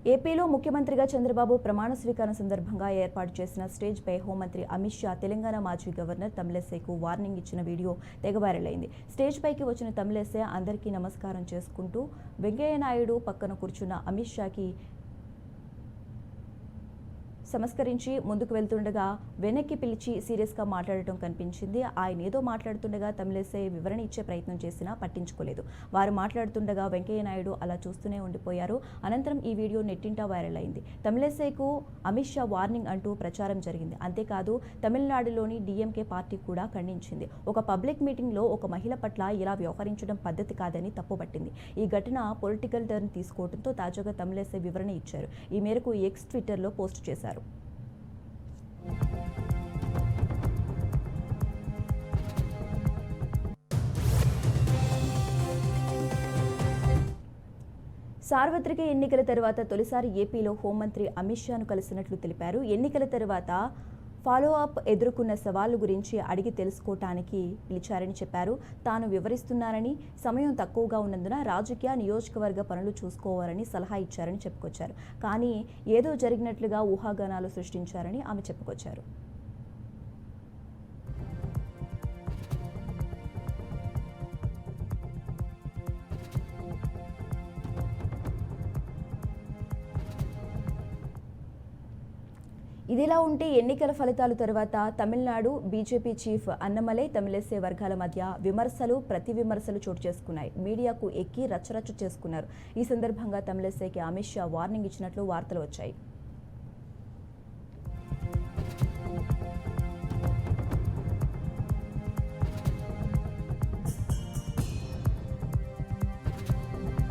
ఏపీలో ముఖ్యమంత్రిగా చంద్రబాబు ప్రమాణ స్వీకారం సందర్భంగా ఏర్పాటు చేసిన స్టేజ్పై హోంమంత్రి అమిత్ షా తెలంగాణ మాజీ గవర్నర్ తమిళిసైకు వార్నింగ్ ఇచ్చిన వీడియో తెగ వైరల్ అయింది. స్టేజ్పైకి వచ్చిన తమిళిసై అందరికీ నమస్కారం చేసుకుంటూ వెంకయ్యనాయుడు పక్కన కూర్చున్న అమిత్ షాకి సమస్కరించి ముందుకు వెళ్తుండగా వెనక్కి పిలిచి సీరియస్గా మాట్లాడటం కనిపించింది. ఆయన ఏదో మాట్లాడుతుండగా తమిళిసై వివరణ ఇచ్చే ప్రయత్నం చేసినా పట్టించుకోలేదు. వారు మాట్లాడుతుండగా వెంకయ్యనాయుడు అలా చూస్తూనే ఉండిపోయారు. అనంతరం ఈ వీడియో నెట్టింటా వైరల్ అయింది. తమిళిసైకు అమిత్ షా వార్నింగ్ అంటూ ప్రచారం జరిగింది. అంతేకాదు తమిళనాడులోని డీఎంకే పార్టీ కూడా ఖండించింది. ఒక పబ్లిక్ మీటింగ్లో ఒక మహిళ పట్ల ఇలా వ్యవహరించడం పద్ధతి కాదని తప్పుపట్టింది. ఈ ఘటన పొలిటికల్ టర్న్ తీసుకోవడంతో తాజాగా తమిళిసై వివరణ ఇచ్చారు. ఈ మేరకు ఎక్స్ ట్విట్టర్లో పోస్ట్ చేశారు. సార్వత్రిక ఎన్నికల తర్వాత తొలిసారి ఏపీలో హోంమంత్రి అమిత్ షాను కలిసినట్లు తెలిపారు. ఎన్నికల తర్వాత ఫాలో అప్ ఎదుర్కొన్న సవాళ్ల గురించి అడిగి తెలుసుకోవటానికి పిలిచారని చెప్పారు. తాను వివరిస్తున్నారని, సమయం తక్కువగా ఉన్నందున రాజకీయ నియోజకవర్గ పనులు చూసుకోవాలని సలహా ఇచ్చారని చెప్పుకొచ్చారు. కానీ ఏదో జరిగినట్లుగా ఊహాగానాలు సృష్టించారని ఆమె చెప్పుకొచ్చారు. ఇదిలా ఉంటే ఎన్నికల ఫలితాల తర్వాత తమిళనాడు బీజేపీ చీఫ్ అన్నమలై తమిళిసై వర్గాల మధ్య విమర్శలు ప్రతి విమర్శలు చోటు చేసుకున్నాయి. మీడియాకు ఎక్కి రచ్చరచ్చ చేసుకున్నారు. ఈ సందర్భంగా తమిళిసైకి అమిత్ షా వార్నింగ్ ఇచ్చినట్లు వార్తలు వచ్చాయి.